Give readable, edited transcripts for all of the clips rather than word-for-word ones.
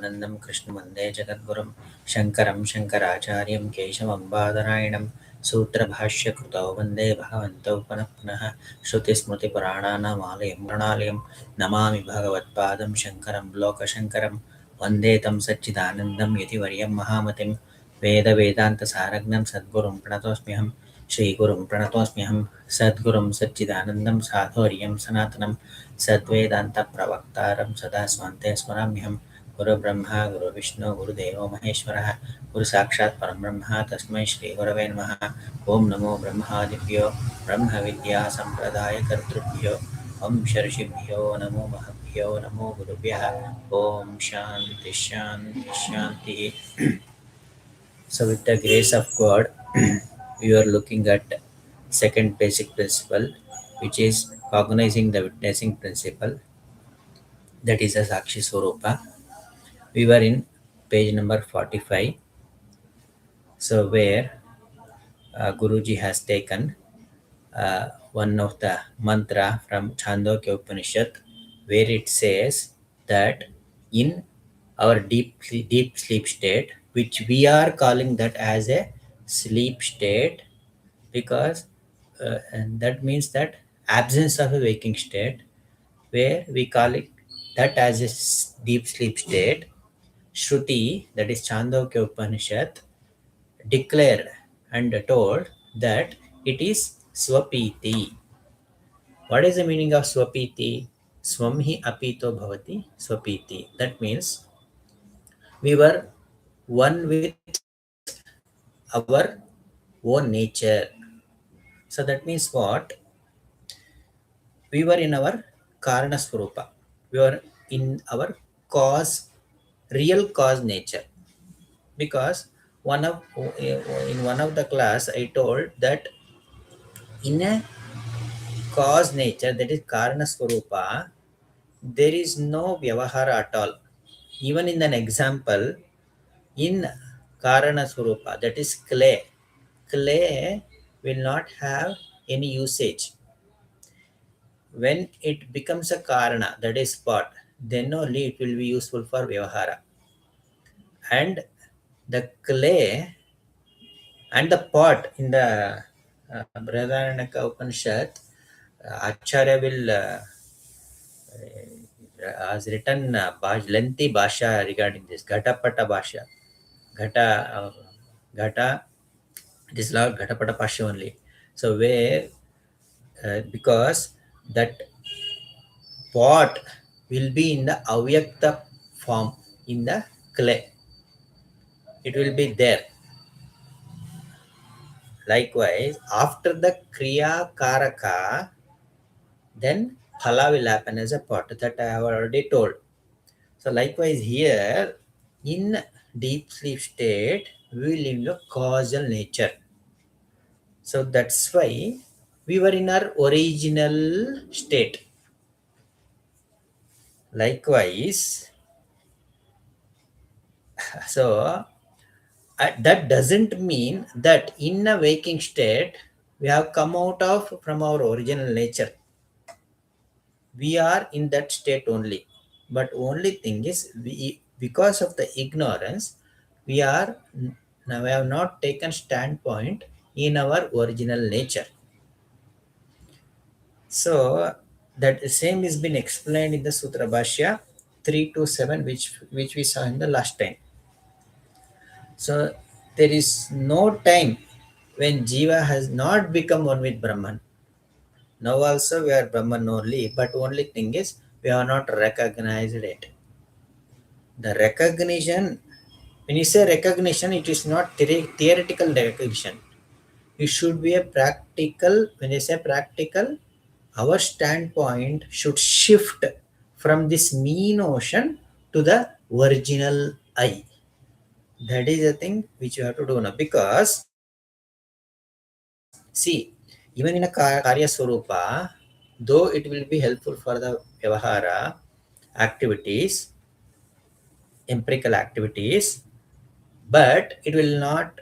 सच्चिदानन्दं कृष्णं वन्दे जगद्गुरुं शङ्करं शङ्कराचार्यं केशवं बादरायणं सूत्रभाष्यकृतौ वन्दे भगवन्तौ पुनः पुनः श्रुतिस्मृतिपुराणानामालयं मृणालयं नमामि भगवत्पादं शङ्करं लोकशङ्करं वन्दे तं सच्चिदानन्दं यतिवर्यं महामतिं वेदवेदान्तसारज्ञं सद्गुरुं प्रणतोऽस्म्यहं श्रीगुरुं प्रणतोऽस्म्यहं सद्गुरुं सच्चिदानन्दं साधुवर्यं सनातनं सद्वेदान्तप्रवक्तारं सदा स्वान्ते स्मराम्यहं गुरुब्रह्मा गुरुविष्णु गुरुदेवो महेश्वरः गुरुसाक्षात् परब्रह्म तस्मै श्रीगुरवे नमः। ॐ नमो ब्रह्मादिभ्यो ब्रह्मविद्यासम्प्रदायकर्तृभ्यो ऋषिभ्यो नमो महभ्यो नमो गुरुभ्यः। ॐ शान्ति शान्ति शान्तिः. So with the grace of God, we are looking at second basic principle, which is cognizing the witnessing principle, that is a Sakshi Swarupa. We were in page number 45, so where Guruji has taken one of the mantra from Chandogya Upanishad, where it says that in our deep sleep state, which we are calling that as a sleep state, because and that means that absence of a waking state, where we call it that as a deep sleep state. Shruti, that is Chandogya Upanishad, declared and told that it is Swapiti. What is the meaning of Swapiti? Swam hi apito bhavati Swapiti. That means we were one with our own nature. So that means what? We were in our Karana Swarupa. We were in our cause, real cause nature. Because in one of the class I told that in a cause nature, that is Karana Swarupa, there is no Vyavahara at all. Even in an example, in Karana Swarupa, that is clay. Clay will not have any usage. When it becomes a Karana, that is pot, then only it will be useful for Vyavahara. And the clay and the pot in the Brihadaranyaka Upanishad, Acharya will has written lengthy bhasha regarding this, Ghatapata bhasha. Ghata, it is Lord Ghatapata bhasha only. So where, because that pot will be in the avyakta form, in the clay. It will be there. Likewise, after the Kriya Karaka, then Phala will happen as a pot. That I have already told. So likewise here, in deep sleep state, we will live in a causal nature. So that's why we were in our original state. Likewise, so that doesn't mean that in a waking state, we have come out of from our original nature. We are in that state only. But only thing is, because of the ignorance, we have not taken standpoint in our original nature. So that same has been explained in the Sutra Bhashya 3 to 7, which we saw in the last time. So there is no time when Jiva has not become one with Brahman. Now also we are Brahman only, but only thing is we have not recognized it. The recognition, when you say recognition, it is not theoretical recognition. It should be a practical. When you say practical, our standpoint should shift from this me notion to the original I. That is the thing which you have to do now. Because, see, even in a Karya Swarupa, though it will be helpful for the Vyavahara activities, empirical activities, but it will not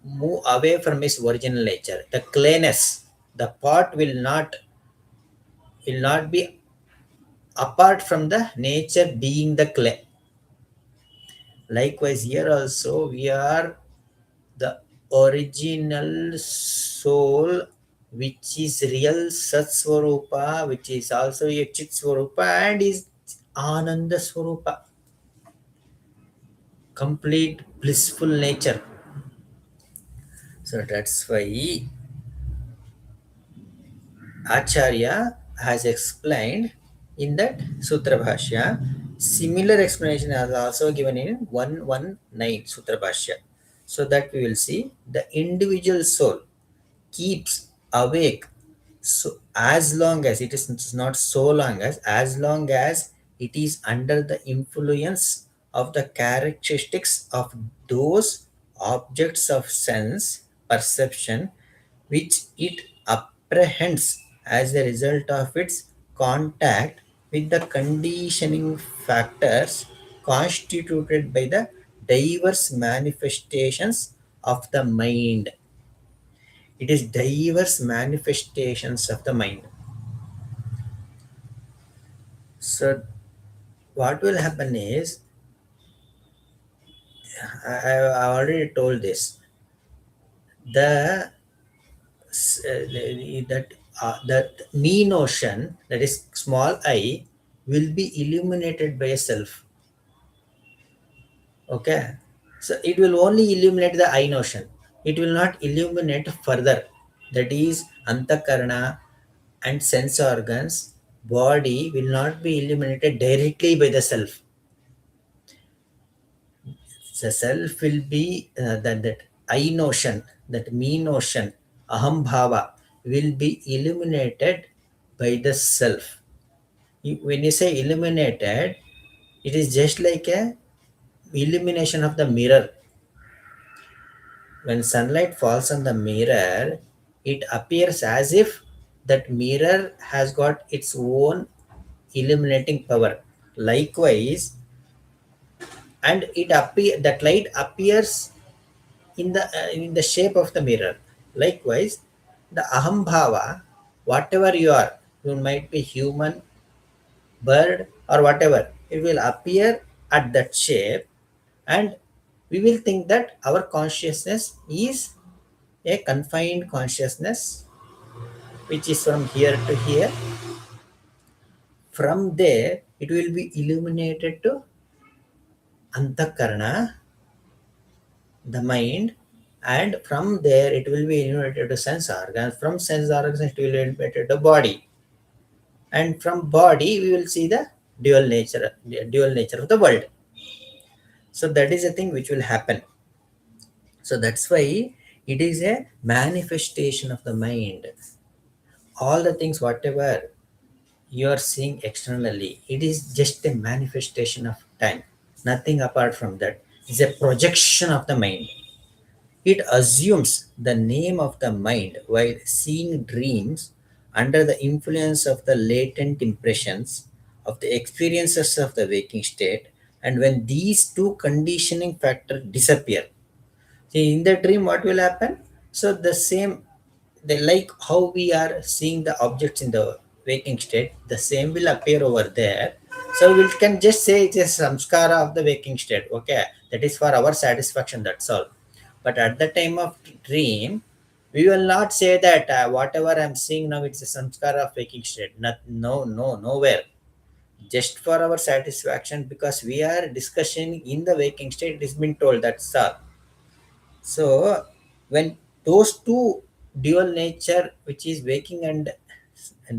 move away from its original nature. The clayness, the pot will not be apart from the nature being the clay. Likewise, here also we are the original soul, which is real Sat Swarupa, which is also a Chit Swarupa and is Ananda Swarupa, complete blissful nature. So that's why Acharya has explained in that Sutra Bhashya. Similar explanation is also given in 119 Sutra Bhashya. So that we will see the individual soul keeps awake, so as long as it is not so long as long as it is under the influence of the characteristics of those objects of sense perception which it apprehends as a result of its contact with the conditioning factors constituted by the diverse manifestations of the mind. It is diverse manifestations of the mind. So what will happen is, I already told this, the that me notion, that is small I, will be illuminated by a self. Okay, so it will only illuminate the I notion. It will not illuminate further. That is antakarana and sense organs. Body will not be illuminated directly by the self. The self will be that I notion, that me notion, aham bhava will be illuminated by the self. When you say illuminated, it is just like a illumination of the mirror. When sunlight falls on the mirror, it appears as if that mirror has got its own illuminating power. Likewise, and that light appears in the shape of the mirror. Likewise, the aham bhava, whatever you are, you might be human, bird, or whatever, it will appear at that shape, and we will think that our consciousness is a confined consciousness which is from here to here. From there, it will be illuminated to antakarana, the mind, and from there it will be illuminated to sense organs. From sense organs, it will be illuminated to body, and from body we will see the dual nature of the world. So that is a thing which will happen. So that's why it is a manifestation of the mind. All the things whatever you are seeing externally, it is just a manifestation of time, nothing apart from that. It's a projection of the mind. It assumes the name of the mind while seeing dreams under the influence of the latent impressions of the experiences of the waking state. And when these two conditioning factors disappear, see, in the dream, what will happen? So the same, like how we are seeing the objects in the waking state, the same will appear over there. So we can just say it's a samskara of the waking state. Okay, that is for our satisfaction. That's all. But at the time of dream, we will not say that whatever I'm seeing now, it's a samskara of waking state. Not, no, no, nowhere. Just for our satisfaction, because we are discussing in the waking state, it has been told, that's all. So when those two dual nature, which is waking and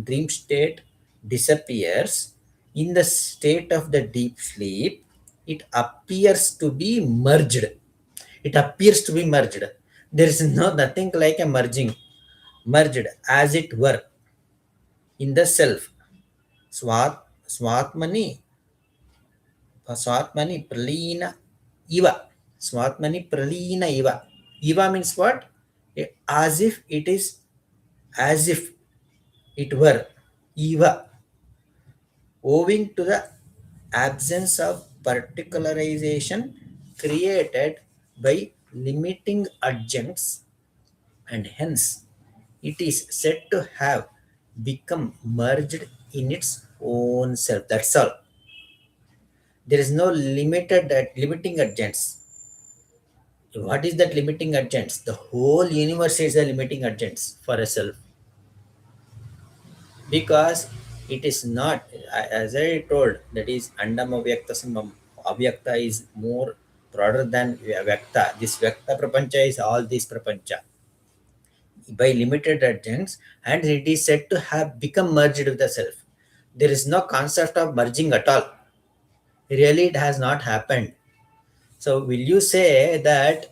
dream state, disappears in the state of the deep sleep, it appears to be merged. It appears to be merged. There is nothing like a merging, merged as it were in the self. Swatmani, Swatmani pralina iva. Swatmani pralina iva. Iva means what? As if it is, as if it were. Eva, owing to the absence of particularization created by limiting adjuncts, and hence it is said to have become merged in its own self. That's all. There is no limiting agents. What is that limiting agents? The whole universe is a limiting agents for a self, because it is not, as I told, that is andam avyakta samam. Avyakta is more broader than vyakta. This vyakta prapancha is all this prapancha by limited agents, and it is said to have become merged with the self. There is no concept of merging at all. Really, it has not happened. So will you say that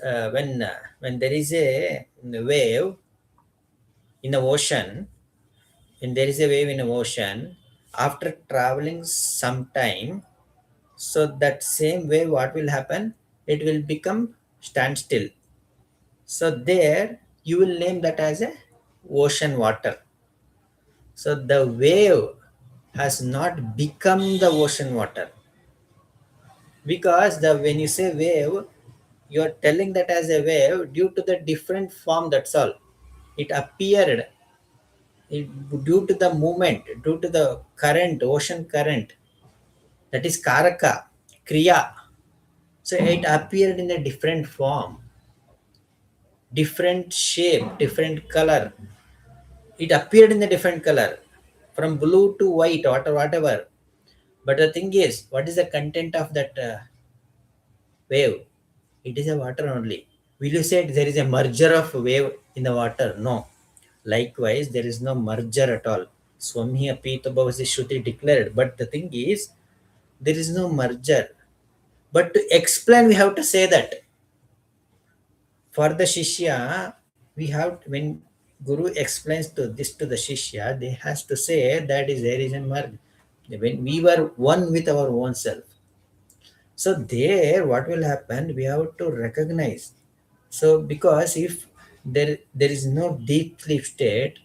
when there is a wave in the ocean, when there is a wave in the ocean, after traveling some time, so that same wave, what will happen? It will become standstill. So there you will name that as a ocean water. So the wave has not become the ocean water, because the when you say wave, you are telling that as a wave due to the different form. That's all. It appeared, it, due to the movement, due to the current, ocean current. That is karaka, kriya. So it appeared in a different form, different shape, different color. It appeared in a different color, from blue to white, or whatever. But the thing is, what is the content of that wave? It is a water only. Will you say there is a merger of wave in the water? No. Likewise, there is no merger at all. Swami Apita Bhavasi Shruti declared. But the thing is, there is no merger. But to explain, we have to say that. For the Shishya, we have, when Guru explains to this to the Shishya, they has to say that is there is a merge. When we were one with our own self. So there, what will happen? We have to recognize. So because if there is no deep sleep state,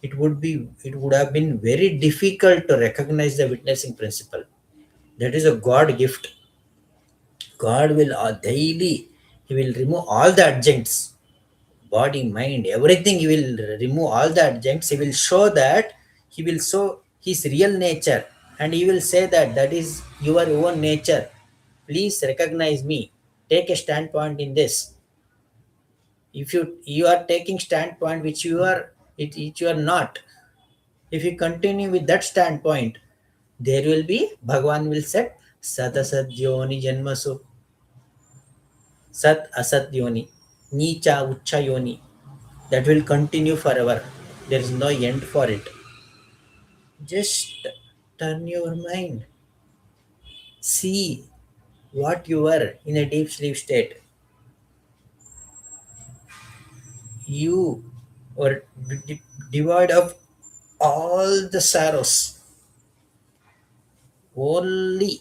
it would have been very difficult to recognize the witnessing principle. That is a God gift. God will daily, He will remove all the adjuncts, body, mind, everything. He will remove all the adjuncts. He will show that, He will show His real nature, and He will say that that is your own nature. Please recognize me. Take a standpoint in this. If you are taking standpoint which you are not, if you continue with that standpoint, there will be, Bhagavan will say, satasadyoni janmasu, sat asat yoni, nicha ucha yoni. That will continue forever. There is no end for it. Just turn your mind, see what you were in a deep sleep state. You were devoid of all the sorrows. Only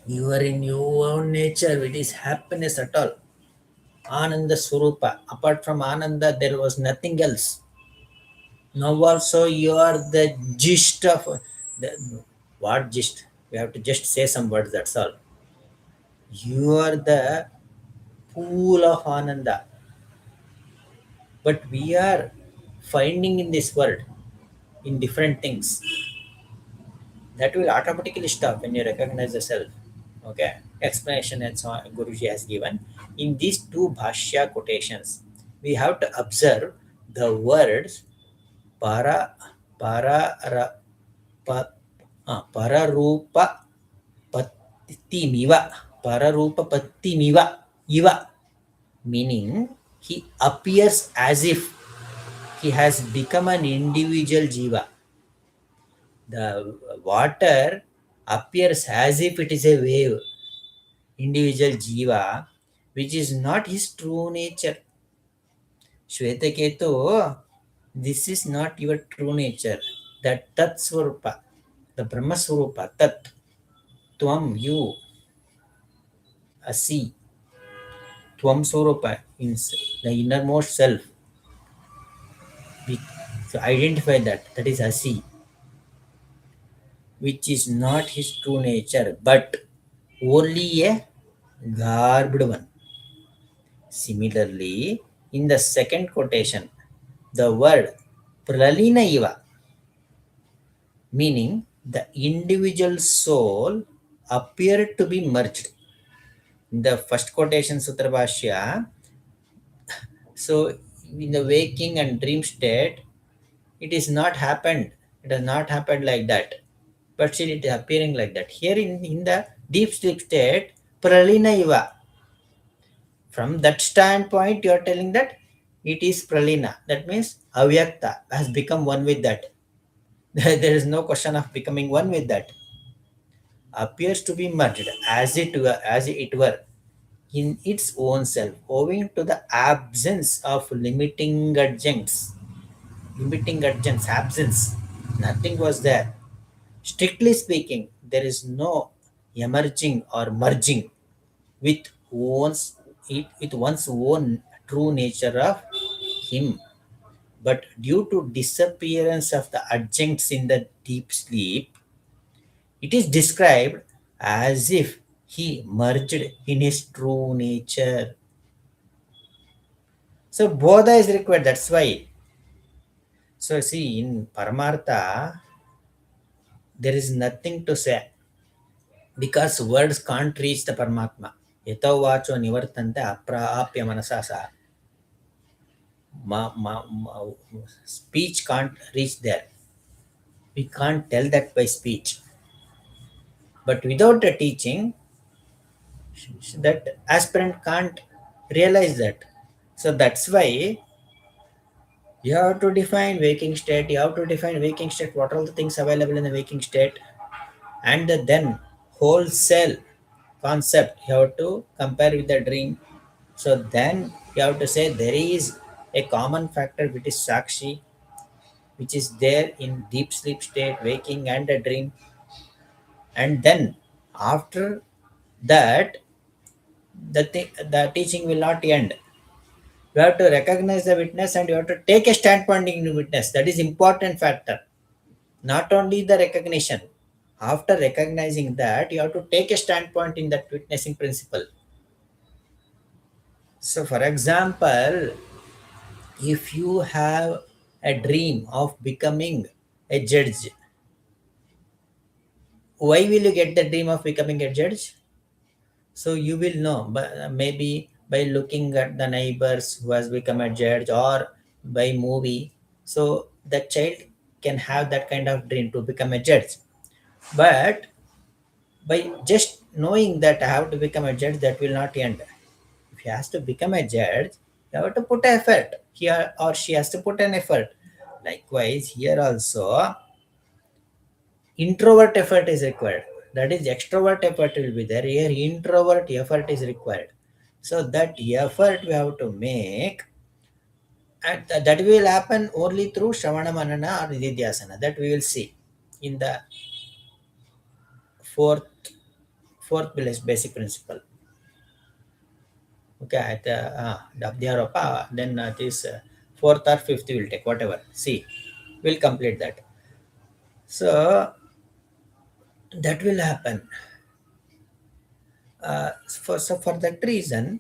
you are in your own nature, it is happiness at all. Ananda Swarupa. Apart from Ananda, there was nothing else. Now also you are the gist of the, what gist? We have to just say some words, that's all. You are the pool of Ananda. But we are finding in this world in different things. That will automatically stop when you recognize the self. Okay. Explanation and so on Guruji has given. In these two Bhashya quotations, we have to observe the words para para ra, pa, pararupa pattimiva, pararupa pattimiva, iva, meaning he appears as if he has become an individual jiva. The water appears as if it is a wave, individual jiva, which is not his true nature. Shvetaketu, this is not your true nature. That Tat Swarupa, the Brahma Swarupa, Tat, Tvam, you, Asi, Tvam Swarupa, in the innermost self. We, so identify that, that is Asi, which is not his true nature, but only a garbed one. Similarly, in the second quotation, the word Pralina Iva, meaning the individual soul appear to be merged. In the first quotation Sutra Bhashya, so in the waking and dream state, it is not happened. It has not happened like that. But still it is appearing like that. Here in the deep sleep state, Pralina Iva. From that standpoint, you are telling that it is Pralina. That means Avyakta has become one with that. There is no question of becoming one with that. Appears to be merged as it were in its own self, owing to the absence of limiting adjuncts. Limiting adjuncts, absence. Nothing was there. Strictly speaking, there is no emerging or merging with one's own true nature of him. But due to disappearance of the adjuncts in the deep sleep, it is described as if he merged in his true nature. So bodha is required. That's why. So see, in Paramartha, there is nothing to say because words can't reach the Paramatma. Yatho vacho nivartante apraapya manasasa. Speech can't reach there. We can't tell that by speech. But without a teaching, that aspirant can't realize that. So that's why you have to define waking state. You have to define waking state. What are all the things available in the waking state? And then wholesale concept you have to compare with the dream. So then you have to say there is a common factor which is Sakshi, which is there in deep sleep state, waking and a dream. And then after that, the teaching will not end. You have to recognize the witness and you have to take a standpoint in the witness. That is important factor. Not only the recognition. After recognizing that, you have to take a standpoint in that witnessing principle. So, for example, if you have a dream of becoming a judge, why will you get the dream of becoming a judge? So you will know, but maybe by looking at the neighbors who has become a judge or by movie. So the child can have that kind of dream to become a judge. But by just knowing that I have to become a judge, that will not end. If he has to become a judge, you have to put effort. Here or she has to put an effort. Likewise, here also introvert effort is required. That is extrovert effort will be there. Here introvert effort is required. So that effort we have to make, and that will happen only through Shravana Manana or Nididhyasana. That we will see in the fourth basic principle. Okay, at the Abhyaropa, then this fourth or fifth will take whatever. See, we'll complete that. So that will happen. For that reason,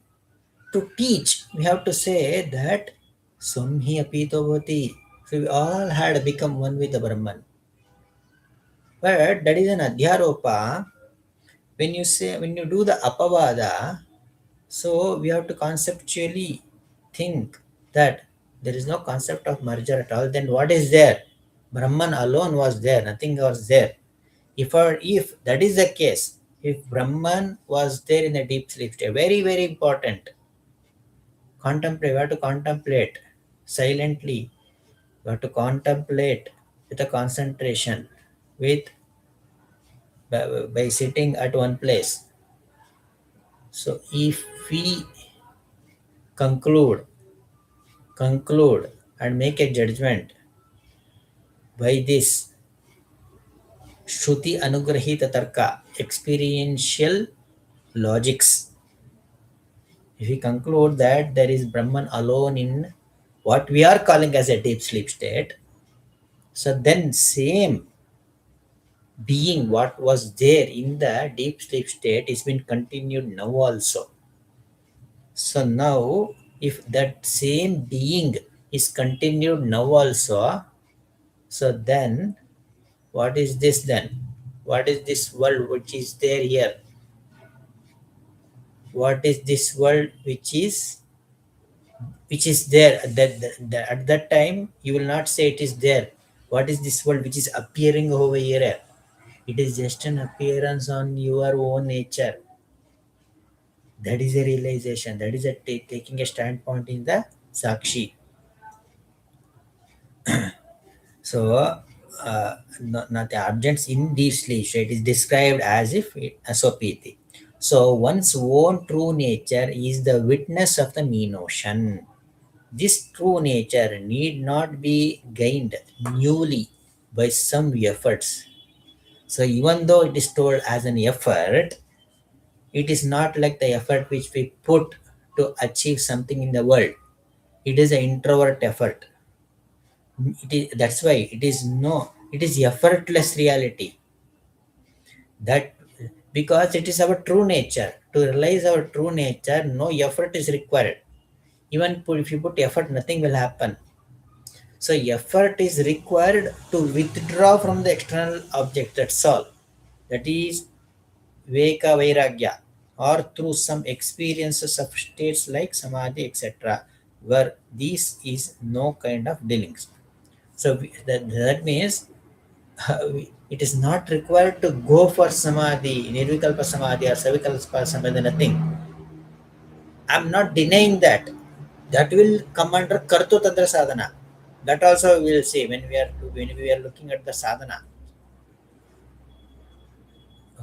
to teach, we have to say that Samhi apito bhati. So we all had become one with the Brahman. But that is an adhyaropa. When you do the apavada, so we have to conceptually think that there is no concept of merger at all. Then what is there? Brahman alone was there, nothing was there. If that is the case, if Brahman was there in a deep sleep state, very, very important. Contemplate, we have to contemplate silently. We have to contemplate with a concentration, with by sitting at one place. So if we conclude conclude and make a judgment by this Shruti Anugrahita Tarka, experiential logics, if we conclude that there is Brahman alone in what we are calling as a deep sleep state, so then same being what was there in the deep sleep state is been continued now also. So now if that same being is continued now also, so then what is this then? What is this world which is there here? What is this world which is there at that time? You will not say it is there. What is this world which is appearing over here? It is just an appearance on your own nature. That is a realization. That is a taking a standpoint in the Sakshi. So, not the objects in deep sleep. So it is described as if asopiti. So one's own true nature is the witness of the mean ocean. This true nature need not be gained newly by some efforts. So even though it is told as an effort, it is not like the effort which we put to achieve something in the world. It is an introvert effort. That's why it is effortless reality. That because it is our true nature. To realize our true nature, no effort is required. Even if you put effort, nothing will happen. So effort is required to withdraw from the external object. That's all. That is Veka Vairagya, or through some experiences of states like Samadhi, etc., where this is no kind of dealings. So that means it is not required to go for Samadhi, Nirvikalpa Samadhi or Savikalpa Samadhi, nothing. I'm not denying that. That will come under Kartu Tantra Sadhana. That also we will see when we are looking at the sadhana.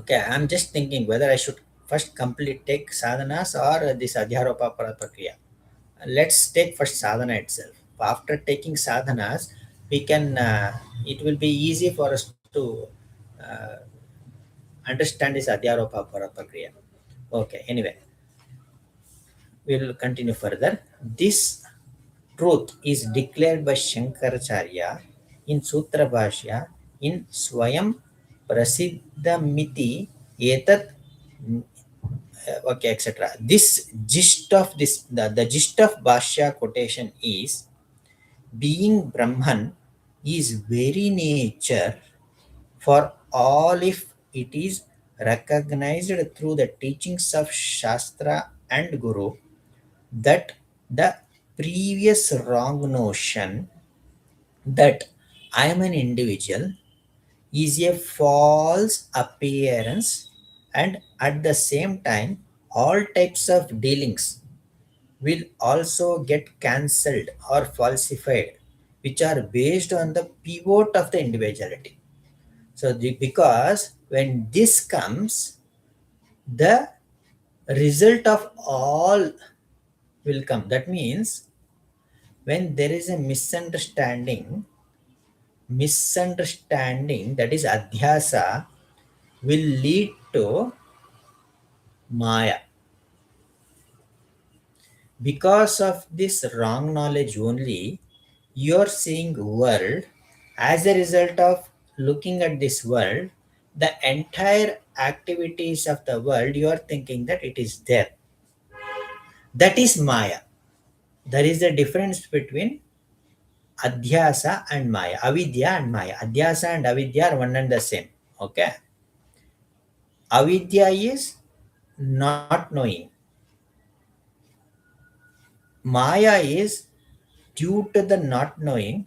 Okay, I'm just thinking whether I should first complete take sadhanas or this adhyaropa prakriya. Let's take first sadhana itself. After taking sadhanas, we can. It will be easy for us to uh, understand this adhyaropa prakriya. Okay. Anyway, we'll continue further. This truth is declared by Shankaracharya in Sutra Bhashya in Swayam Prasiddhamiti Etat, okay, etc. This gist of the gist of Bhashya quotation is being Brahman is very nature for all if it is recognized through the teachings of Shastra and Guru, that the previous wrong notion that I am an individual is a false appearance, and at the same time all types of dealings will also get cancelled or falsified, which are based on the pivot of the individuality. So because when this comes, the result of all will come. That means when there is a misunderstanding, that is adhyasa, will lead to maya. Because of this wrong knowledge only, you're seeing world. As a result of looking at this world, the entire activities of the world, you are thinking that it is there. That is maya. There is a difference between adhyasa and maya, avidya and maya. Adhyasa and avidya are one and the same. Okay. Avidya is not knowing. Maya is due to the not knowing,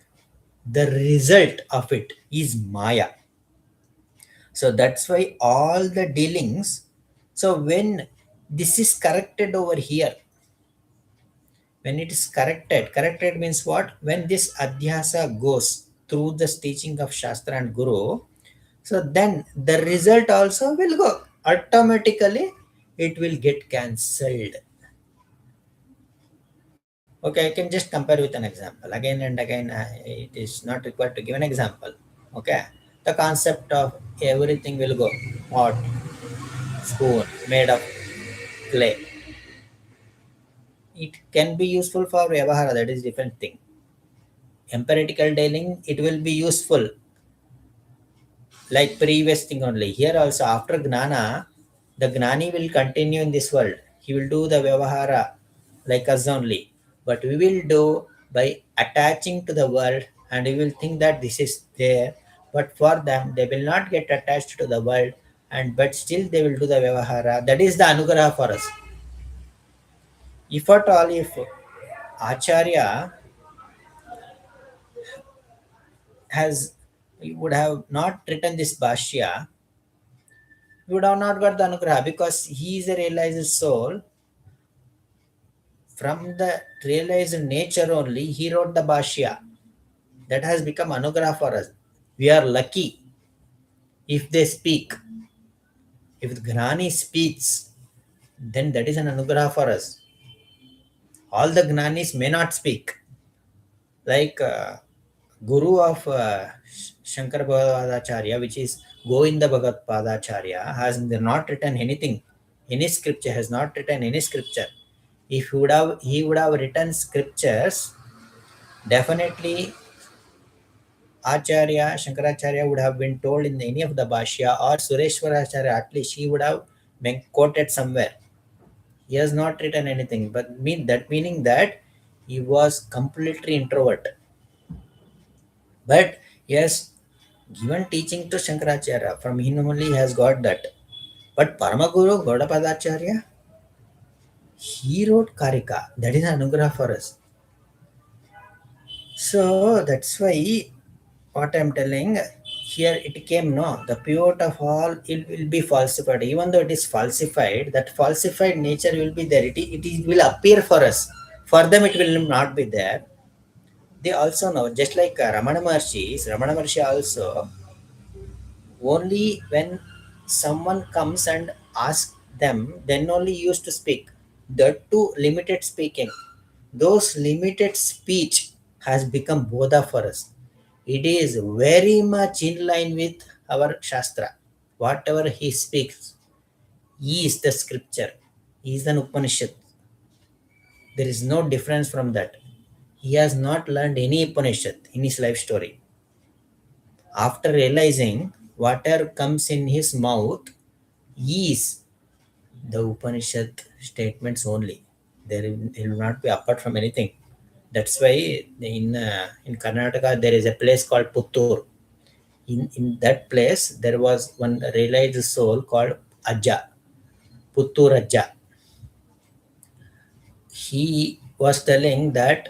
the result of it is maya. So that's why all the dealings. So when this is corrected over here, when it is corrected means what? When this adhyasa goes through the teaching of Shastra and Guru, so then the result also will go. Automatically, it will get cancelled. Okay, I can just compare with an example. Again and again, it is not required to give an example. Okay, the concept of everything will go. Hot spoon made of clay. It can be useful for Vyavahara, that is different thing. Empirical dealing, it will be useful like previous thing only. Here also after Gnana, the Gnani will continue in this world. He will do the Vyavahara like us only. But we will do by attaching to the world, and we will think that this is there. But for them, they will not get attached to the world, and but still they will do the Vyavahara. That is the Anugraha for us. If at all, if Acharya has would have not written this Bhashya, we would have not got the Anugraha because he is a realized soul. From the realized nature only, he wrote the Bhashya. That has become Anugraha for us. We are lucky if they speak. If the Gnani speaks, then that is an Anugraha for us. All the Gnanis may not speak. Like Guru of Shankar Bhagavadacharya, which is Govinda Bhagat Padacharya, has not written anything. Any scripture has not written any scripture. If he would have written scriptures, definitely Acharya, Shankaracharya would have been told in any of the Bhashya, or Sureshwaracharya, at least he would have been quoted somewhere. He has not written anything, but meaning that he was completely introvert. But he has given teaching to Shankaracharya. From him only he has got that. But Paramaguru Gaudapadacharya, he wrote Karika. That is Anugrah for us. So that's why what I'm telling here it came no. The pivot of all it will be falsified. Even though it is falsified, that falsified nature will be there. It will appear for us. For them it will not be there. They also know, just like Ramana Maharshi also, only when someone comes and asks them, then only used to speak. That too limited speaking. Those limited speech has become Bodha for us. It is very much in line with our Shastra. Whatever he speaks, he is the scripture. He is an Upanishad. There is no difference from that. He has not learned any Upanishad in his life story. After realizing whatever comes in his mouth is the Upanishad statements only. There will not be apart from anything. That's why in Karnataka there is a place called Puttur. In that place there was one realized soul called Ajja, Puttur Ajja. He was telling that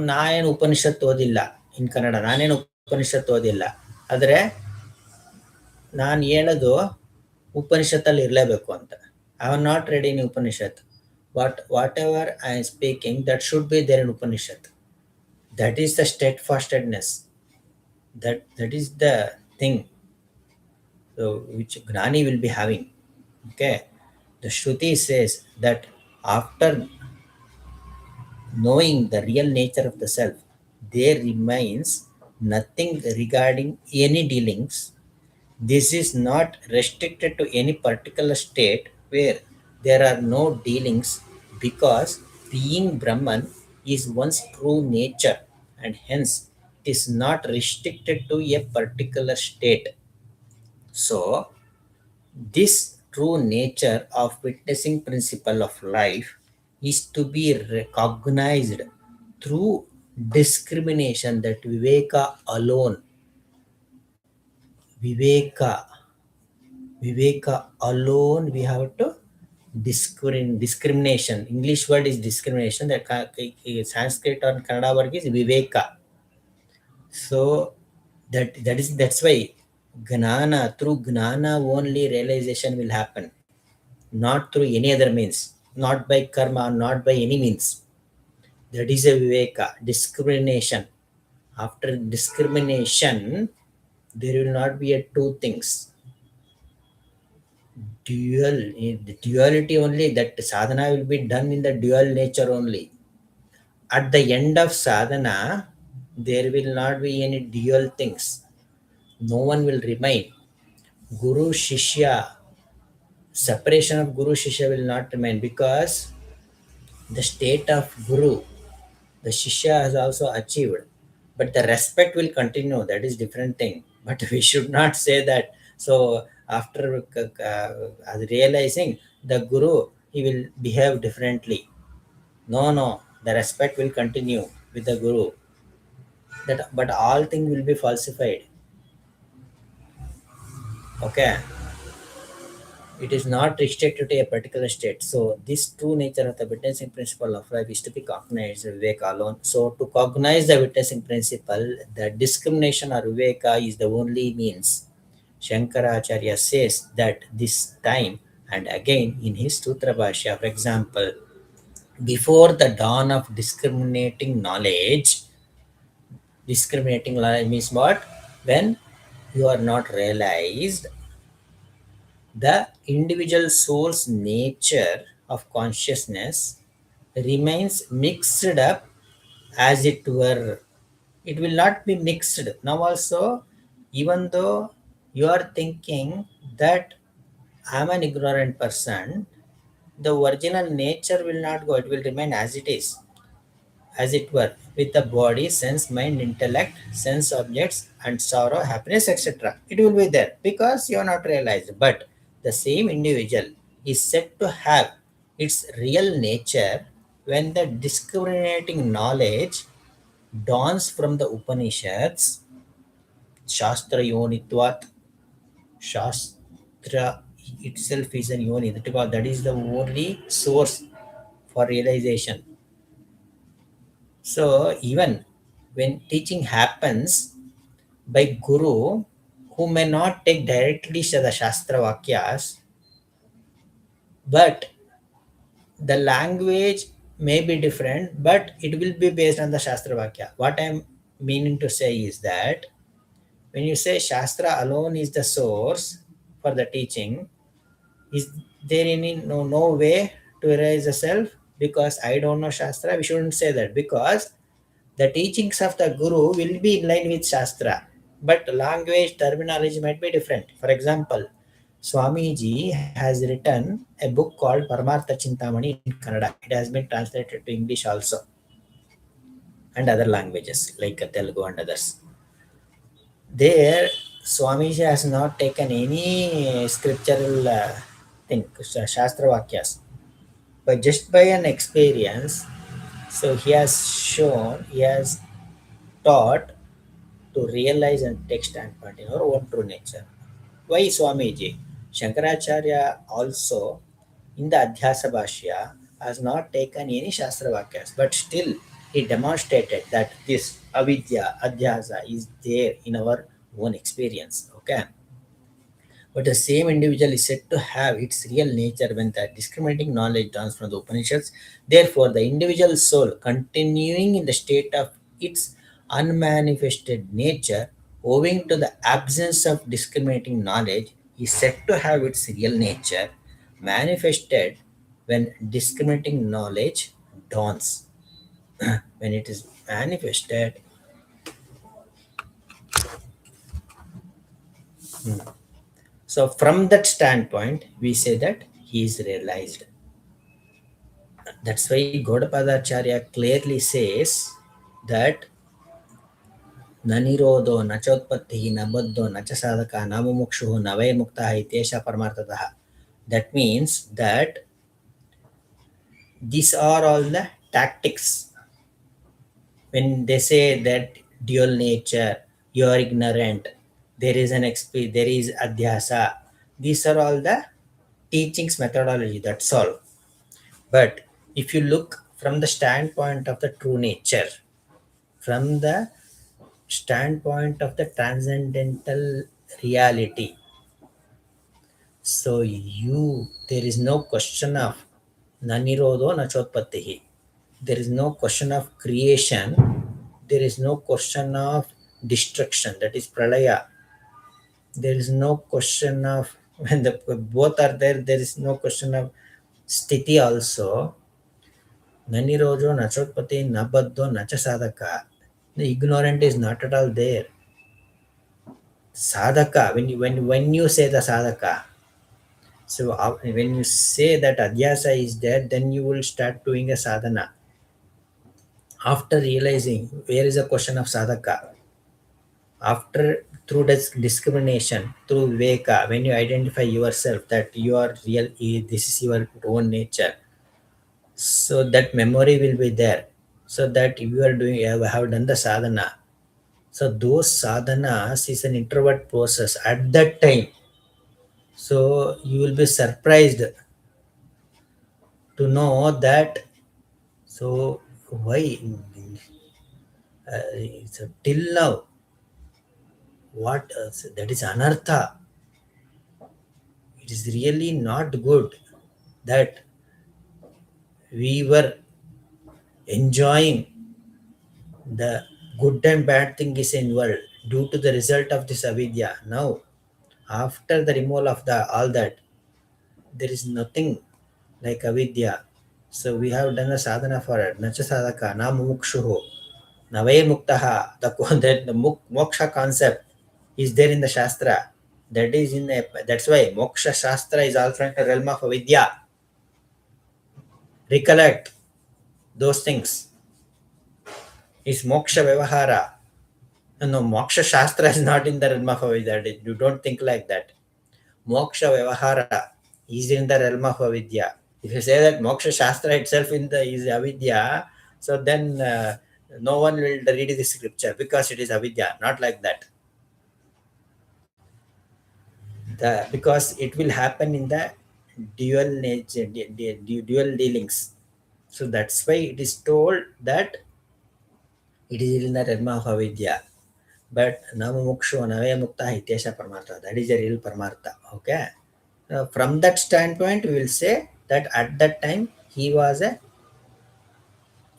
ನಾನೇನು ಉಪನಿಷತ್ ಓದಿಲ್ಲ ಇನ್ ಕನ್ನಡ ನಾನೇನು ಉಪನಿಷತ್ ಓದಿಲ್ಲ ಆದರೆ ನಾನು ಹೇಳೋದು ಉಪನಿಷತ್ತಲ್ಲಿ ಇರಲೇಬೇಕು ಅಂತ. I am not ready in Upanishad. Whatever I am speaking that should be there in Upanishad. That is the steadfastedness. That is the thing, so, which Gnani will be having. Okay, the Shruti says that after knowing the real nature of the self, there remains nothing regarding any dealings. This is not restricted to any particular state where there are no dealings, because being Brahman is one's true nature, and hence it is not restricted to a particular state. So, this true nature of witnessing principle of life is to be recognized through discrimination, that Viveka alone, Viveka, Viveka alone we have to discrimination. English word is discrimination. That Sanskrit or Kannada word is Viveka. So that's why Gnana, through Gnana only realization will happen, not through any other means, not by karma, not by any means. That is a Viveka, discrimination. After discrimination, there will not be a two things. The duality only, that sadhana will be done in the dual nature only. At the end of sadhana, there will not be any dual things. No one will remain. Guru Shishya, separation of Guru Shishya will not remain, because the state of Guru, the Shishya has also achieved. But the respect will continue. That is different thing. But we should not say that. So after realizing the Guru, he will behave differently. No, no. The respect will continue with the Guru. that, but all thing will be falsified. Okay, it is not restricted to a particular state. So this true nature of the witnessing principle of life is to be cognized viveka alone. So to cognize the witnessing principle, the discrimination or viveka is the only means. Shankaracharya says that this time and again in his Sutra Bhashya, for example, before the dawn of discriminating knowledge means what? When you are not realized the individual soul's nature of consciousness remains mixed up as it were. It will not be mixed. Now, also, even though you are thinking that I'm an ignorant person, the original nature will not go, it will remain as it is, as it were, with the body, sense, mind, intellect, sense objects, and sorrow, happiness, etc. It will be there because you are not realized. But the same individual is said to have its real nature when the discriminating knowledge dawns from the Upanishads, Shastra Yonitvat. Shastra itself is an yoni, that is the only source for realization. So even when teaching happens by guru who may not take directly the Shastra Vakyas, but the language may be different, but it will be based on the Shastra Vakya. What I'm meaning to say is that when you say Shastra alone is the source for the teaching, is there any no way to realize the self? Because I don't know Shastra, we shouldn't say that, because the teachings of the Guru will be in line with Shastra, but language terminology might be different. For example, Swamiji has written a book called Paramartha Chintamani in Kannada. It has been translated to English also and other languages like Telugu and others. There, Swamiji has not taken any scriptural thing, Shastra Vakyas, but just by an experience. So he has taught to realize and take standpoint in our own true nature. Why Swamiji? Shankaracharya also in the Adhyasa Bhashya has not taken any Shastra Vakyas, but still he demonstrated that this avidya, adhyasa is there in our own experience. Okay. But the same individual is said to have its real nature when the discriminating knowledge dawns from the Upanishads. Therefore, the individual soul, continuing in the state of its unmanifested nature, owing to the absence of discriminating knowledge, is said to have its real nature manifested when discriminating knowledge dawns. When it is manifested, so from that standpoint, we say that he is realized. That's why Gaudapadacharya clearly says that न निरोधो न चोत्पत्तिः न बद्धो न च साधकः न मुमुक्षुः न वै मुक्तः इत्येषः परमार्थतः. That means that these are all the tactics. When they say that dual nature, you are ignorant, there is there is adhyasa. These are all the teachings methodology. That's all. But if you look from the standpoint of the true nature, from the standpoint of the transcendental reality, so there is no question of nanirodho nachotpattihi. There is no question of creation. There is no question of destruction, that is pralaya. There is no question of when the both are there, there is no question of sthiti also. Nanirodho nachotpati nabaddo nacha sadhaka. The ignorant is not at all there. Sadhaka, when you say the sadhaka, so when you say that adhyasa is there, then you will start doing a sadhana. After realizing where is a question of sadhaka, after through this discrimination, through viveka, when you identify yourself that you are real, this is your own nature, so that memory will be there. So that if you are doing, you have done the sadhana, So those sadhanas is an introvert process at that time. So you will be surprised to know that. So why so till now what that is anartha. It is really not good that we were enjoying the good and bad thing is in world due to the result of this avidya. Now after the removal of the all that, there is nothing like avidya. So we have done a sadhana for it. Nacha sadhaka, na mumukshuhu, nave muktaha. The moksha concept is there in the shastra. That is in the, that's why moksha shastra is also in the realm of avidya. Recollect those things. Is moksha vyavahara. No, moksha shastra is not in the realm of avidya. You don't think like that. Moksha vyavahara is in the realm of avidya. If you say that moksha shastra itself in the is avidya, so then no one will read the scripture because it is avidya. Not like that. Because it will happen in the dual nature, dual dealings. So that's why it is told that it is in the realm of avidya. But namamukshu nave mukta hityasha paramartha. That is the real paramartha. Okay. From that standpoint, we will say that at that time he was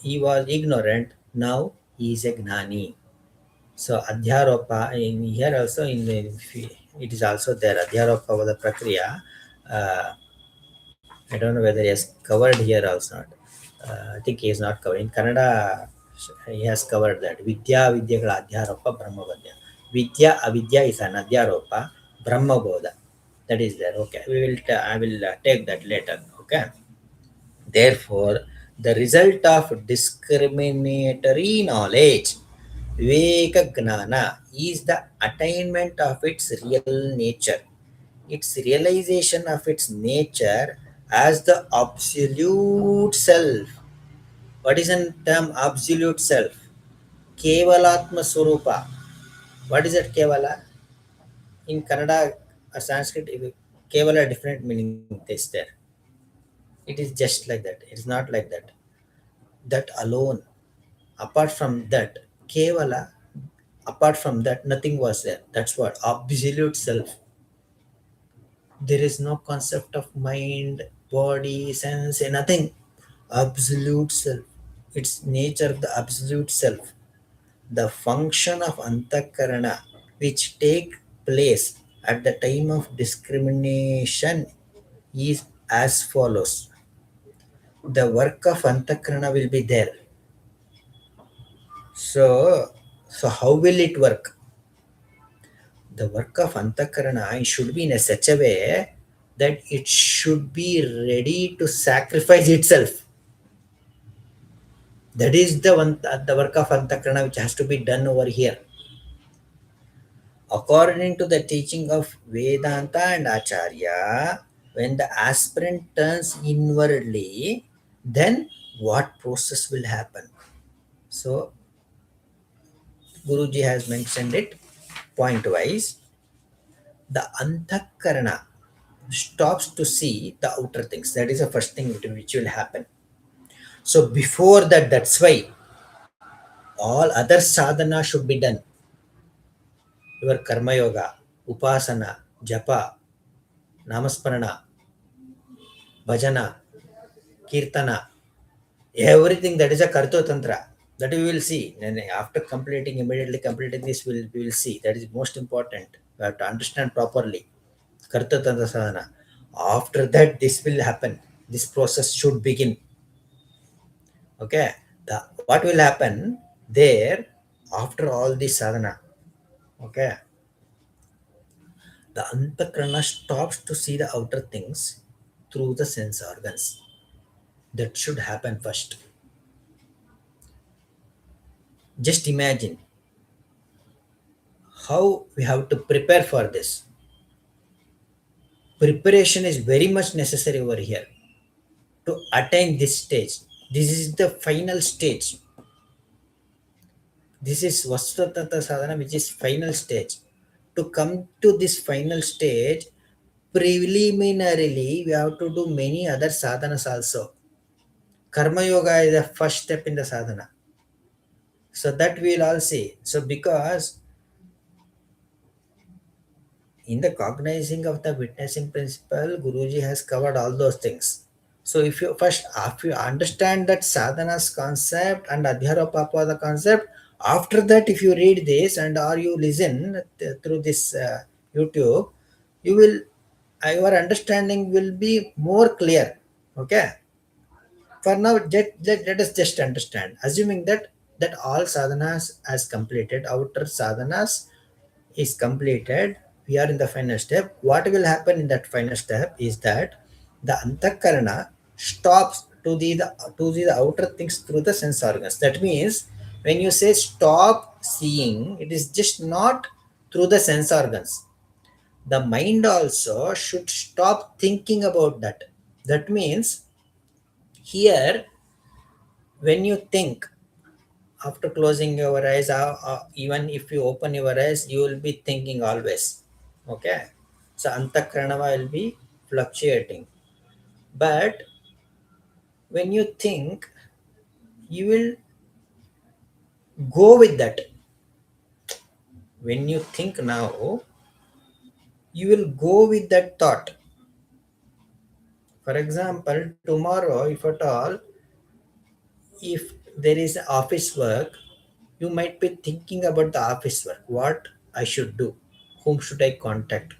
ignorant. Now he is a gnani. So adhyaropa in here also it is also there. Adhyaropa was the prakriya. Uh, I don't know whether he has covered here also not. I think he is not covered. In Kannada, he has covered that. Vidya Vidyagala Adhyaropa Brahmabodha. Vidya Avidya is an Adhyaropa Brahmabodha. That is there. Okay. I will take that later. Okay. Therefore, the result of discriminatory knowledge, Viveka Gnana, is the attainment of its real nature, its realization of its nature as the absolute self. What is in term absolute self? Kevalatma Swarupa. What is that Kevala? In Kannada or Sanskrit, Kevala different meaning is there. It is just like that. It is not like that. That alone. Apart from that, Kevala, apart from that, nothing was there. That's what absolute self. There is no concept of mind, body, sense, nothing. Absolute self. Its nature, the absolute self. The function of antakarana, which take place at the time of discrimination, is as follows. The work of antakarana will be there. So how will it work? The work of antakarana should be in a such a way that it should be ready to sacrifice itself. That is the work of antakarana which has to be done over here. According to the teaching of Vedanta and Acharya, when the aspirant turns inwardly, then what process will happen? So Guruji has mentioned it point wise. The antakarana stops to see the outer things. That is the first thing which will happen. So before that, that's why all other sadhana should be done. Your karma yoga, upasana, japa, namasparana, bhajana, kirtana, everything that is a karto tantra. That we will see. And after completing, immediately completing this, we will see. That is most important. We have to understand properly. Karta tantra sadhana. After that, this will happen. This process should begin. Okay. What will happen there after all this sadhana? Okay. The antakarana stops to see the outer things through the sense organs. That should happen first. Just imagine how we have to prepare for this. Preparation is very much necessary over here to attain this stage. This is the final stage. This is Vastutata sadhana, which is final stage. To come to this final stage, preliminarily, we have to do many other sadhanas also. Karma yoga is the first step in the sadhana. So that we'll all see. So because in the cognizing of the witnessing principle, Guruji has covered all those things. So if you understand that sadhana's concept and adhyara the concept, after that if you read this and or you listen through this YouTube, you will your understanding will be more clear. Okay. For now, let us just understand, assuming that all sadhanas as completed, outer sadhanas is completed, we are in the final step. What will happen in that final step is that the antakarana stops to the outer things through the sense organs. That means when you say stop seeing, it is just not through the sense organs. The mind also should stop thinking about that. That means here, when you think after closing your eyes, even if you open your eyes, you will be thinking always. Okay, so antakranava will be fluctuating, but when you think, you will go with that. When you think now, you will go with that thought. For example, tomorrow, if at all, if there is office work, you might be thinking about the office work, what I should do, whom should I contact.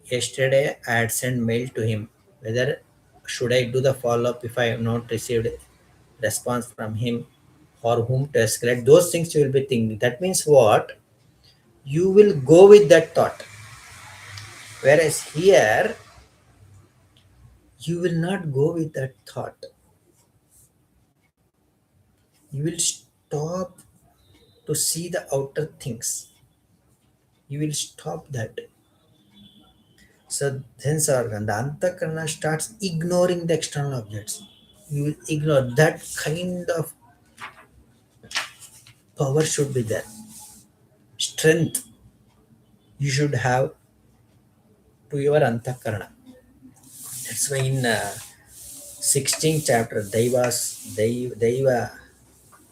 Yesterday, I had sent mail to him whether should I do the follow up if I have not received response from him, or whom to escalate. Those things you will be thinking. That means what? You will go with that thought. Whereas here, you will not go with that thought. You will stop to see the outer things. You will stop that. So sense organ, the antakarana starts ignoring the external objects. You will ignore that kind of power should be there. Strength you should have to your antakarana. That's why in 16th chapter, Daiva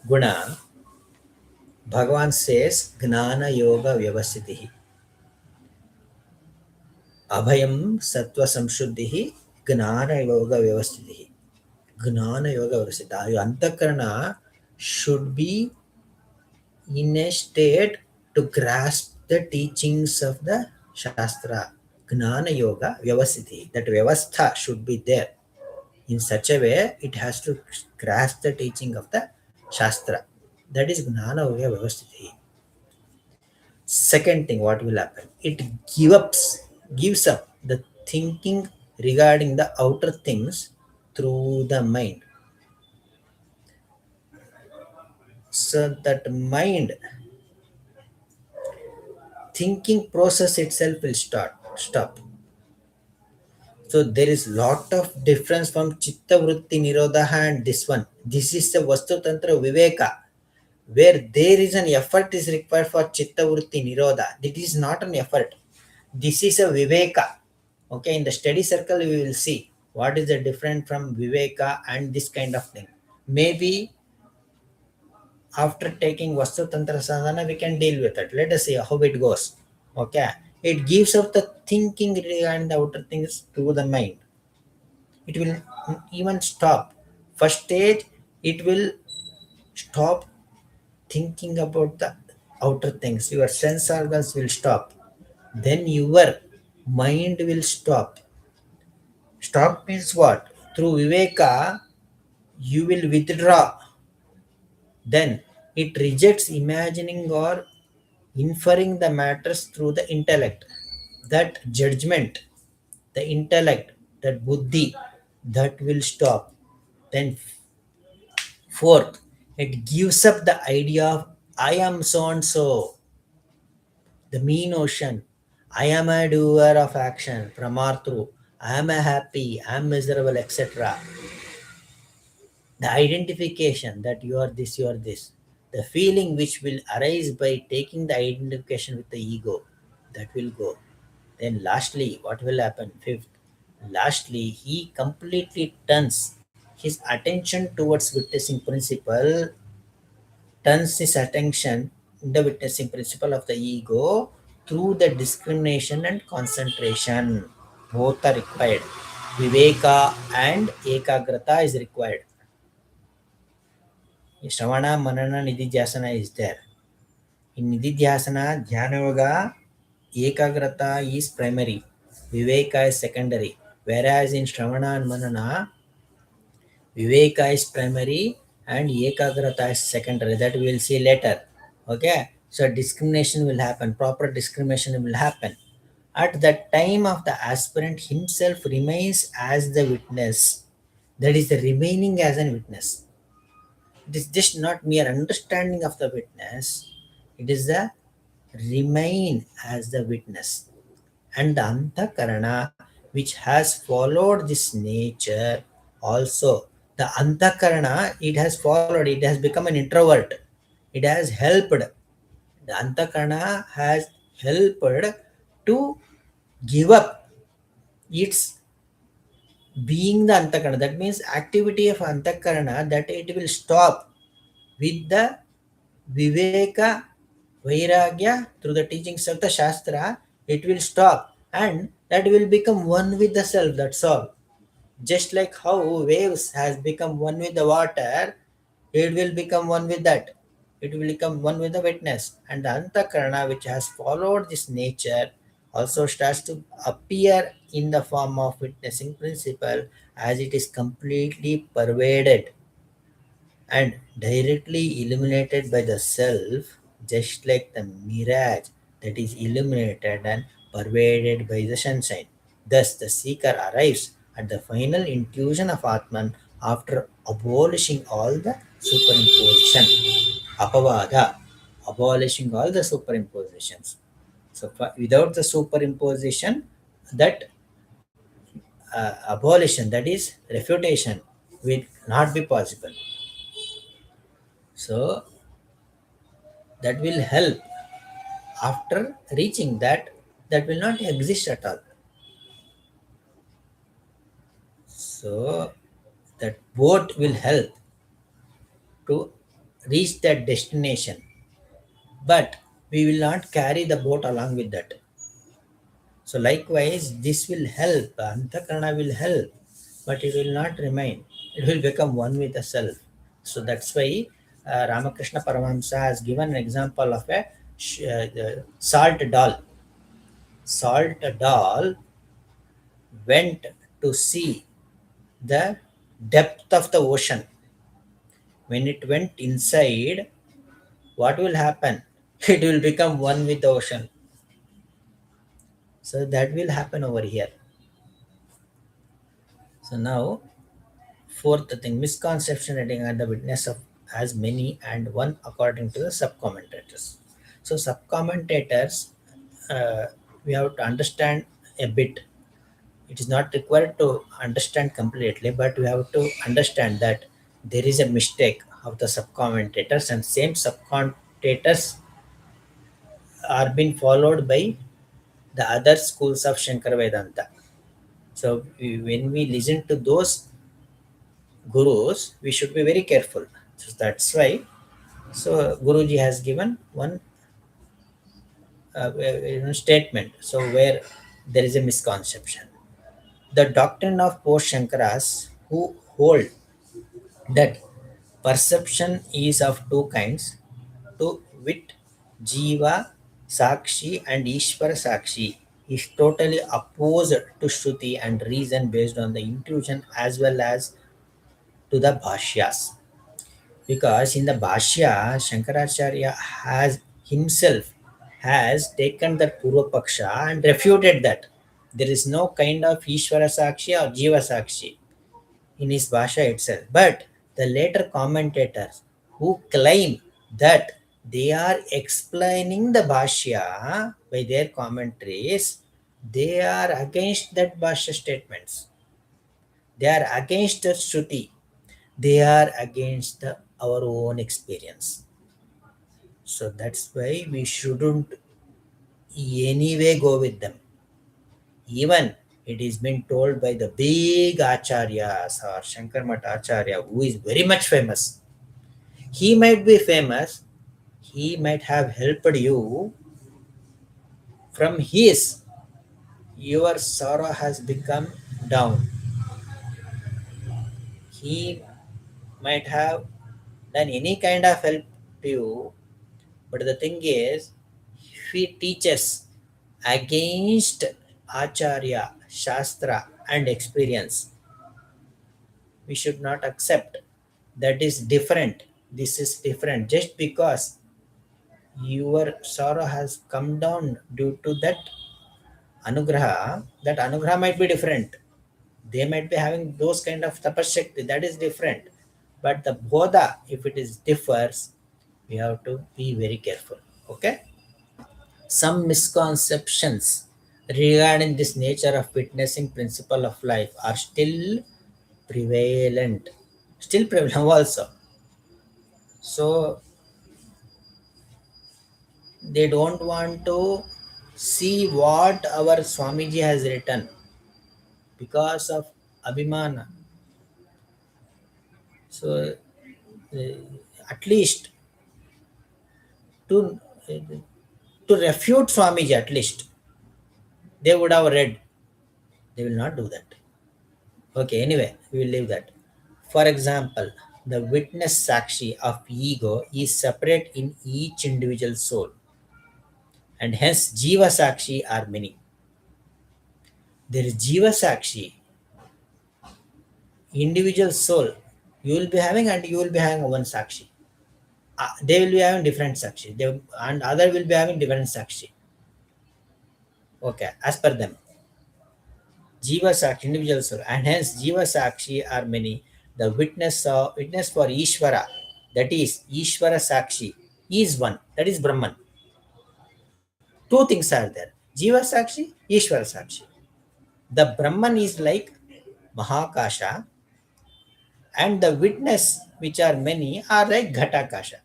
Guna, Bhagavan says, Gnana Yoga Vyavasitihi, Abhayam Sattva Samshuddhihi, Gnana Yoga Vyavasitihi. Gnana Yoga Vyavasitihi. Your antakarana should be in a state to grasp the teachings of the Shastra. Gnana Yoga Vyavasiti. That Vyavastha should be there. In such a way, it has to grasp the teaching of the Shastra. That is Gnana Yoga Vyavasiti. Second thing, what will happen? It gives up the thinking regarding the outer things through the mind. So that mind thinking process itself will stop. So there is lot of difference from Chitta Vritti Nirodha and this one. This is the Vastu Tantra Viveka, where there is an effort is required for Chitta Vritti Nirodha. That is not an effort. This is a Viveka. Okay, in the study circle we will see what is the difference from Viveka and this kind of thing. Maybe after taking Vastu Tantra Sadhana we can deal with it. Let us see how it goes. Okay, it gives up the thinking regarding the outer things to the mind. It will even stop. First stage, it will stop thinking about the outer things. Your sense organs will stop. Then your mind will stop. Stop means what? Through Viveka, you will withdraw. Then it rejects imagining or inferring the matters through the intellect. That judgment, the intellect, that buddhi, that will stop. Then fourth, it gives up the idea of I am so and so, the me notion. I am a doer of action, pramartru. I am a happy, I am miserable, etc. The identification that you are this, you are this. The feeling which will arise by taking the identification with the ego, that will go. Then lastly, what will happen? Fifth, lastly, he completely turns his attention towards witnessing principle, turns his attention in the witnessing principle of the ego through the discrimination and concentration. Both are required. Viveka and ekagrata is required. Shravana, Manana, Nididhyasana is there. In Nididhyasana, Dhyana Yoga, ekagrata is primary, Viveka is secondary. Whereas in Shravana and Manana, Viveka is primary and Ekagrata is secondary. That we will see later. Okay. So discrimination will happen. Proper discrimination will happen. At the time of the aspirant himself remains as the witness. That is the remaining as a witness. It is just not mere understanding of the witness. It is the remain as the witness. And the antakarana which has followed this nature also, the antakarana, it has followed, it has become an introvert, it has helped, the antakarana has helped to give up its being the antakarana. That means activity of antakarana, that it will stop with the viveka, vairagya, through the teachings of the shastra. It will stop and that will become one with the self. That's all. Just like how waves has become one with the water, it will become one with that. It will become one with the witness. And the antakarana, which has followed this nature, also starts to appear in the form of witnessing principle, as it is completely pervaded and directly illuminated by the self, just like the mirage that is illuminated and pervaded by the sunshine. Thus, the seeker arrives at the final intuition of Atman after abolishing all the superimposition. Apavada, abolishing all the superimpositions. So, without the superimposition, that abolition, that is refutation, will not be possible. So, that will help after reaching that, that will not exist at all. So that boat will help to reach that destination, but we will not carry the boat along with that. So likewise this will help, antakarana will help, but it will not remain, it will become one with the self. So that's why Ramakrishna Paramahamsa has given an example of a the salt doll. Salt doll went to see the depth of the ocean. When it went inside, what will happen? It will become one with the ocean. So that will happen over here. So now, fourth thing, misconception regarding the witness of as many and one according to the sub-commentators. So sub-commentators, uh, we have to understand a bit. It is not required to understand completely, but we have to understand that there is a mistake of the sub-commentators, and same sub-commentators are being followed by the other schools of Shankar Vedanta. So when we listen to those gurus, we should be very careful. So that's why. So Guruji has given one statement. So where there is a misconception, the doctrine of post Shankaras who hold that perception is of two kinds, to wit, Jiva Sakshi and Ishvara Sakshi, is totally opposed to Shruti and reason based on the intuition as well as to the Bhashyas. Because in the Bhashya, Shankaracharya has himself has taken that Purva Paksha and refuted that. There is no kind of Ishvara Sakshi or Jiva Sakshi in his Bhasha itself. But the later commentators who claim that they are explaining the Bhashya by their commentaries, they are against that Bhashya statements. They are against the Shruti. They are against our own experience. So that's why we shouldn't anyway go with them. Even it is been told by the big acharyas or Shankar Mat Acharya, who is very much famous. He might be famous, he might have helped you from his. Your sorrow has become down. He might have done any kind of help to you, but the thing is, if he teaches against Acharya, Shastra, and experience, we should not accept. That is different. This is different. Just because your sorrow has come down due to that anugraha might be different. They might be having those kind of tapashakti, that is different. But the bodha, if it is differs, we have to be very careful. Okay. Some misconceptions regarding this nature of witnessing principle of life are prevalent still prevalent also. So they don't want to see what our Swamiji has written because of abhimana. So at least to to refute Swamiji, at least they would have read. They will not do that. Okay, anyway, we will leave that. For example, the witness sakshi of ego is separate in each individual soul, and hence jiva sakshi are many. There is jiva sakshi, individual soul. You will be having, and you will be having one sakshi. They will be having different sakshi. And other will be having different sakshi. Okay, as per them. Jiva Sakshi, individual soul, and hence Jiva Sakshi are many. The witness for Ishvara, that is Ishvara Sakshi, is one. That is Brahman. Two things are there: Jiva Sakshi, Ishvara Sakshi. The Brahman is like Mahakasha, and the witness, which are many, are like Ghatakasha,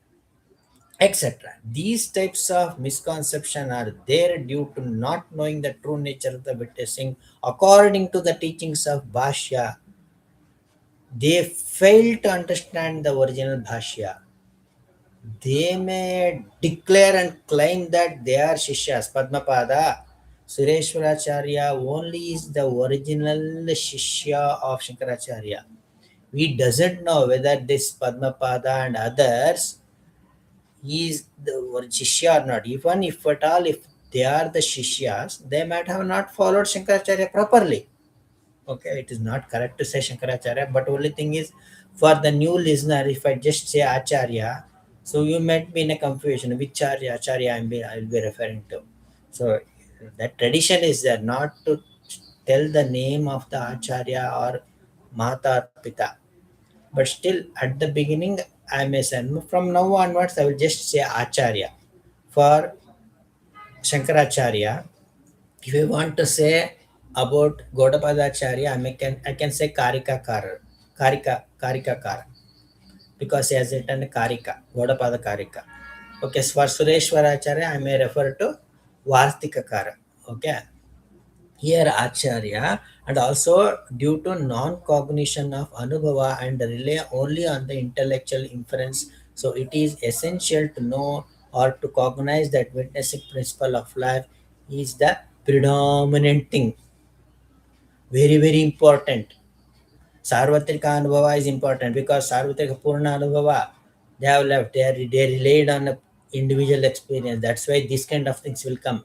etc. These types of misconception are there due to not knowing the true nature of the witnessing according to the teachings of Bhashya. They fail to understand the original Bhashya. They may declare and claim that they are Shishyas. Padmapada, Sureshwaracharya only is the original Shishya of Shankaracharya. We doesn't know whether this Padmapada and others is the Shishya or not. Even if at all, if they are the Shishyas, they might have not followed Shankaracharya properly. Okay, it is not correct to say Shankaracharya, but only thing is, for the new listener, if I just say Acharya, so you might be in a confusion which Acharya I will be referring to. So that tradition is there not to tell the name of the Acharya or Mata or Pita, but still at the beginning I may say from now onwards I will just say Acharya for Shankaracharya. If you want to say about Gaudapadacharya, I can say Karikakar, because he has written Karika, Gaudapada Karika. Okay, so for Sureshwaracharya, I may refer to Vartikakara. Okay, here Acharya, and also due to non-cognition of Anubhava and rely only on the intellectual inference, so it is essential to know or to cognize that witnessing principle of life is the predominant thing. Very, very important. Sarvatrika Anubhava is important because Sarvatrika Purna Anubhava, they have left. They relied on a individual experience. That's why this kind of things will come.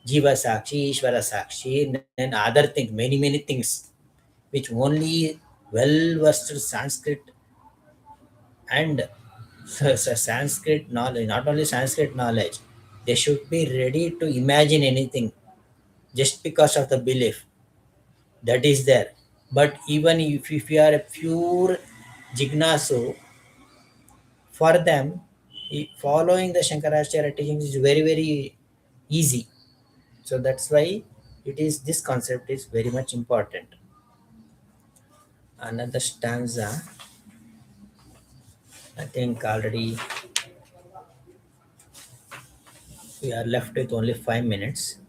Jiva Sakshi, Ishvara Sakshi, then other things, many, many things, which only well versed Sanskrit and Sanskrit knowledge, not only Sanskrit knowledge, they should be ready to imagine anything just because of the belief that is there. But even if you are a pure jignasu, for them, following the Shankaracharya teachings is very, very easy. So that's why it is this concept is very much important. Another stanza, I think already We are left with only 5 minutes.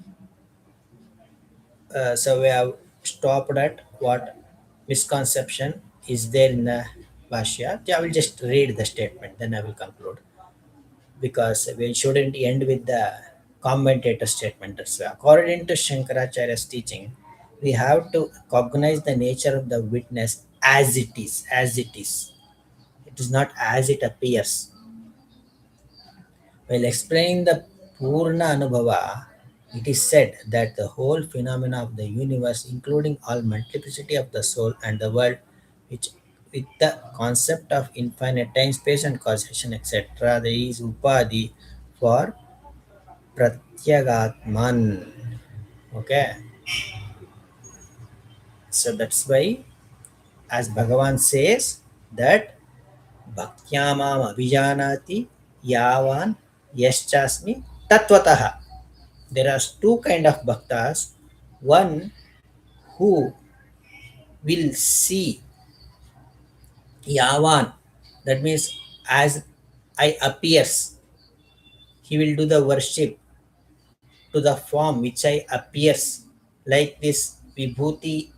So we have stopped at what misconception is there in the Bhashya. I will just read the statement, then I will conclude, because we shouldn't end with the commentator statement. That's why. According to Shankaracharya's teaching, we have to cognize the nature of the witness as it is, as it is. It is not as it appears. While explaining the Purna Anubhava, it is said that the whole phenomena of the universe, including all multiplicity of the soul and the world, which with the concept of infinite time, space, and causation, etc., there is upadhi for pratyagatman. Okay, so that's why, as Bhagavan says, that bhaktyamam abhijanati yavan yaschasmi tatvatah. There are two kind of bhaktas. One who will see yavan, that means as I appears, he will do the worship to the form which I appears, like this vibhuti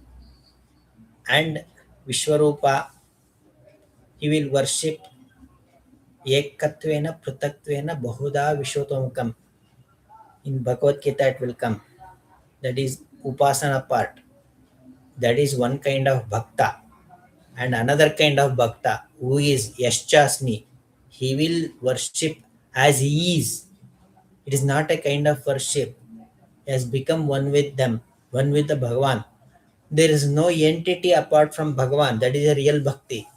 and Vishwarupa. He will worship ekatvena prutatvena bahuda vishotomukam. In Bhagavad Gita it will come. That is upasana part. That is one kind of bhakta. And another kind of bhakta who is Yashchasmi. He will worship as he is. It is not a kind of worship. He has become one with them, one with the Bhagavan. There is no entity apart from Bhagavan. That is a real bhakti.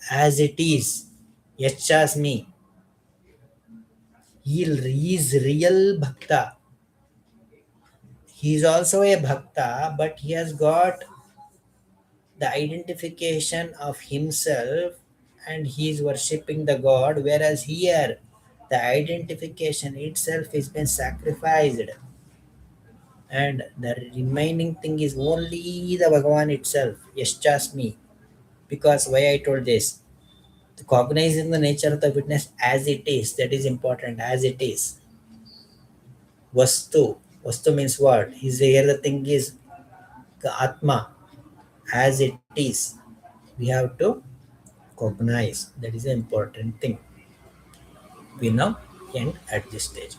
As it is. Yashchasmi. He is real bhakta. He is also a bhakta, but he has got the identification of himself and he is worshipping the god, whereas here the identification itself has been sacrificed and the remaining thing is only the Bhagavan itself. Yaschasmi. Because why I told this, cognizing the nature of the witness as it is, that is important. As it is, vastu means what? Is here the thing is the atma. As it is, we have to cognize. That is an important thing. We now end at this stage.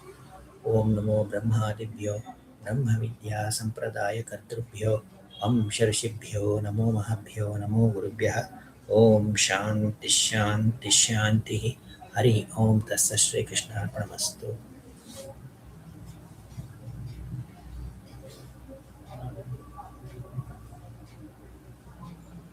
Om Namo Brahmadibhyo Brahma Vidya Sampradaya Kartrubhyo Om Sharshibhyo Namo Mahabhyo Namo Gurubhyaha Om Shanti Shanti Shanti Hari Om Tassa Shri Krishna Arpanamastu.